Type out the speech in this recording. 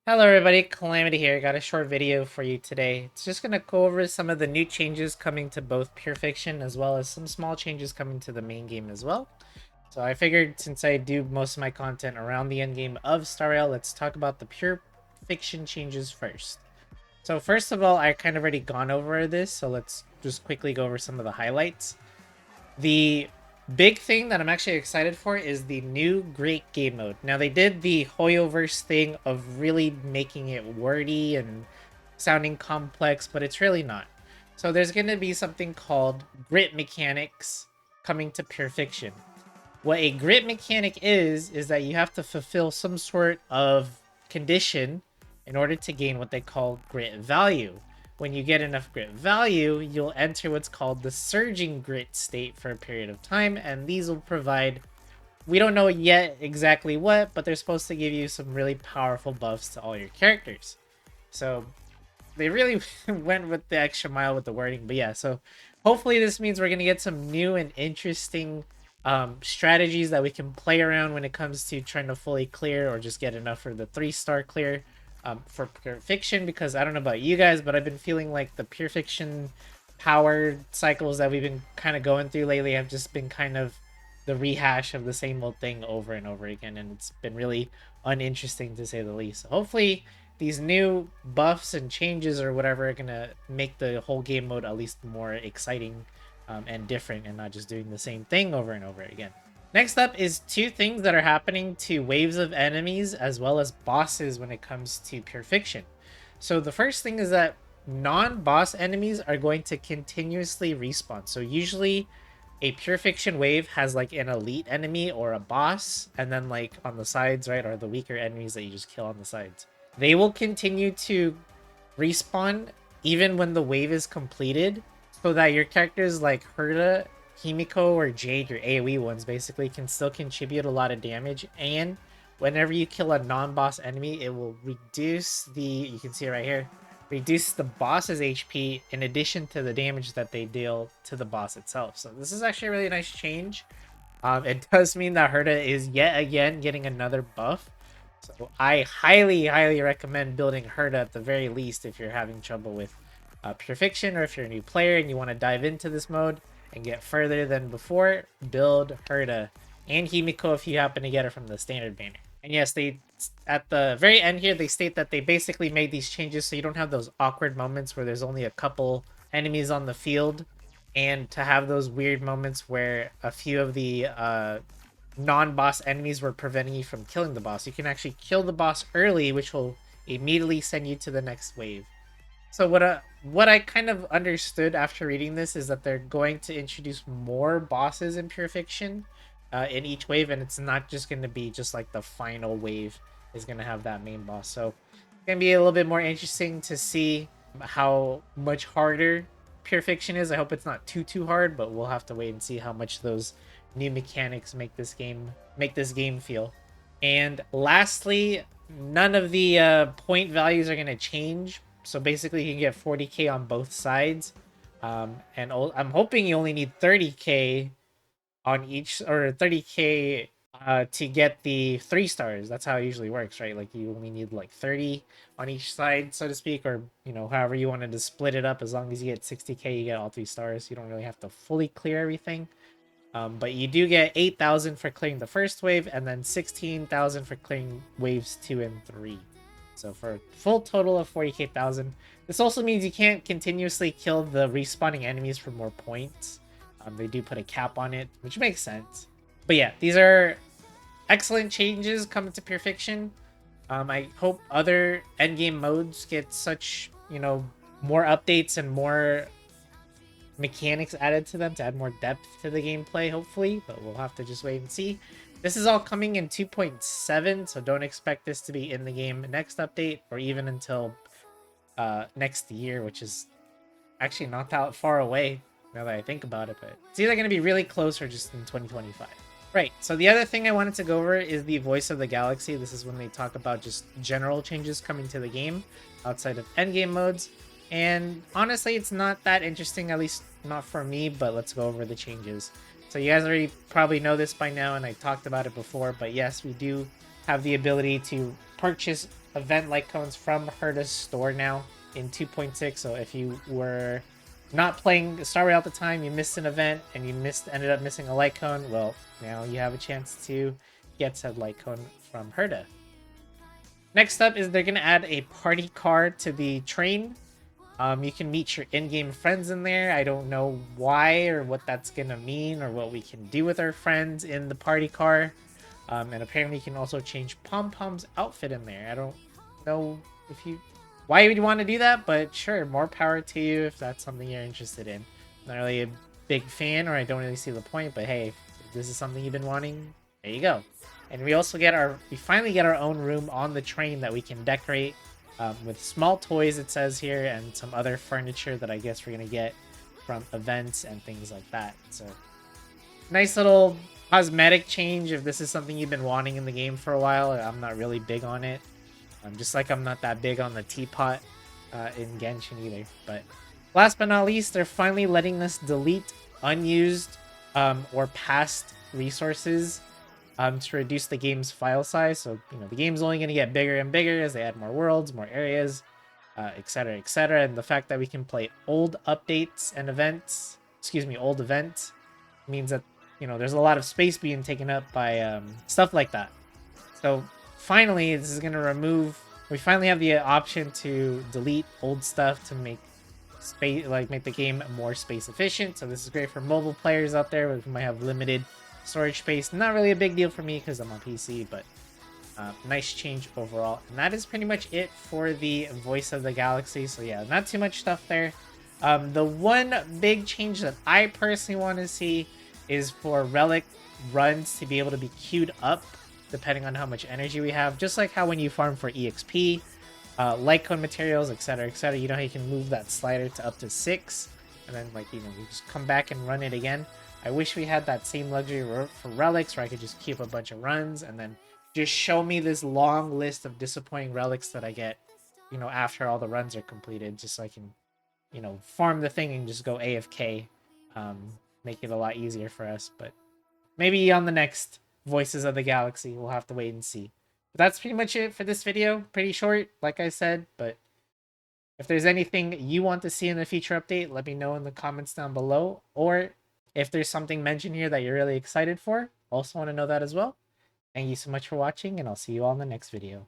Hello everybody, Calamity here. Got a short video for you today. It's just going to go over some of the new changes coming to both Pure Fiction as well as some small changes coming to the main game as well. So I figured since I do most of my content around the end game of Star Rail, let's talk about the Pure Fiction changes first. So first of all, I kind of already gone over this, so let's just quickly go over some of the highlights. The big thing that I'm actually excited for is the new Great Game Mode. Now, they did the Hoyoverse thing of really making it wordy and sounding complex, but it's really not. So there's going to be something called grit mechanics coming to Pure Fiction. What a grit mechanic is that you have to fulfill some sort of condition in order to gain what they call grit value. When you get enough grit value, you'll enter what's called the surging grit state for a period of time, and these will provide, we don't know yet exactly what, but they're supposed to give you some really powerful buffs to all your characters. So they really went with the extra mile with the wording. But yeah, so hopefully this means we're gonna get some new and interesting strategies that we can play around when it comes to trying to fully clear or just get enough for the 3-star clear for Pure Fiction. Because I don't know about you guys, but I've been feeling like the Pure Fiction power cycles that we've been kind of going through lately have just been kind of the rehash of the same old thing over and over again, and it's been really uninteresting to say the least. So hopefully these new buffs and changes or whatever are gonna make the whole game mode at least more exciting and different, and not just doing the same thing over and over again. Next up is two things that are happening to waves of enemies as well as bosses when it comes to Pure Fiction. So the first thing is that non-boss enemies are going to continuously respawn. So usually a Pure Fiction wave has like an elite enemy or a boss, and then like on the sides, right, are the weaker enemies that you just kill on the sides. They will continue to respawn even when the wave is completed, so that your characters like Herta, Himiko, or Jade, your AoE ones, basically can still contribute a lot of damage. And whenever you kill a non-boss enemy, it will reduce the, you can see it right here, reduce the boss's HP in addition to the damage that they deal to the boss itself. So this is actually a really nice change. It does mean that Herta is yet again getting another buff. So I highly, highly recommend building Herta at the very least if you're having trouble with Pure Fiction, or if you're a new player and you want to dive into this mode and get further than before, build Herta and Himiko if you happen to get her from the standard banner. And yes, they, at the very end here, they state that they basically made these changes so you don't have those awkward moments where there's only a couple enemies on the field, and to have those weird moments where a few of the non-boss enemies were preventing you from killing the boss. You can actually kill the boss early, which will immediately send you to the next wave. So what I kind of understood after reading this is that they're going to introduce more bosses in Pure Fiction in each wave, and it's not just going to be just like the final wave is going to have that main boss. So it's going to be a little bit more interesting to see how much harder Pure Fiction is. I hope it's not too hard, but we'll have to wait and see how much those new mechanics make this game feel. And lastly, none of the point values are going to change. So basically you can get 40k on both sides, and I'm hoping you only need 30k on each, or 30k to get the 3 stars. That's how it usually works, right? Like you only need like 30 on each side, so to speak, or however you wanted to split it up. As long as you get 60k, you get all 3 stars. You don't really have to fully clear everything. But you do get 8,000 for clearing the first wave, and then 16,000 for clearing waves 2 and 3. So for a full total of 40,000. This also means you can't continuously kill the respawning enemies for more points. They do put a cap on it, which makes sense. But yeah, these are excellent changes coming to Pure Fiction. I hope other endgame modes get such, more updates and more mechanics added to them to add more depth to the gameplay, hopefully, but we'll have to just wait and see. This is all coming in 2.7, so don't expect this to be in the game next update, or even until next year, which is actually not that far away now that I think about it, but it's either going to be really close or just in 2025. Right, so the other thing I wanted to go over is the Voice of the Galaxy. This is when they talk about just general changes coming to the game outside of endgame modes. And honestly, it's not that interesting, at least not for me, but let's go over the changes. So you guys already probably know this by now, and I talked about it before, but yes, we do have the ability to purchase event light cones from Herta's store now in 2.6. So if you were not playing Star Rail at the time, you missed an event and you ended up missing a light cone, well, now you have a chance to get said light cone from Herta. Next up is they're going to add a party car to the train. You can meet your in-game friends in there. I don't know why or what that's going to mean or what we can do with our friends in the party car. And apparently you can also change Pom Pom's outfit in there. I don't know why you'd want to do that, but sure, more power to you if that's something you're interested in. Not really a big fan, or I don't really see the point, but hey, if this is something you've been wanting, there you go. And we also we finally get our own room on the train that we can decorate with small toys, it says here, and some other furniture that I guess we're gonna get from events and things like that. So nice little cosmetic change if this is something you've been wanting in the game for a while. I'm not really big on it. Just like I'm not that big on the teapot in Genshin either. But last but not least, they're finally letting us delete unused or past resources to reduce the game's file size. So, the game's only going to get bigger and bigger as they add more worlds, more areas, etc., etc. And the fact that we can play old updates and events, old events, means that, there's a lot of space being taken up by stuff like that. So finally, this is going to we finally have the option to delete old stuff to make make the game more space efficient. So this is great for mobile players out there who might have limited storage space. Not really a big deal for me because I'm on PC, but nice change overall. And that is pretty much it for the Voice of the Galaxy. So yeah, not too much stuff there. The one big change that I personally want to see is for relic runs to be able to be queued up depending on how much energy we have. Just like how when you farm for EXP, light cone materials, etc., etc., you know how you can move that slider to up to 6, and then you just come back and run it again. I wish we had that same luxury for relics where I could just keep a bunch of runs and then just show me this long list of disappointing relics that I get, after all the runs are completed, just so I can, farm the thing and just go AFK. Make it a lot easier for us, but maybe on the next Voices of the Galaxy, we'll have to wait and see. But that's pretty much it for this video. Pretty short, like I said, but if there's anything you want to see in the future update, let me know in the comments down below. Or if there's something mentioned here that you're really excited for, also want to know that as well. Thank you so much for watching, and I'll see you all in the next video.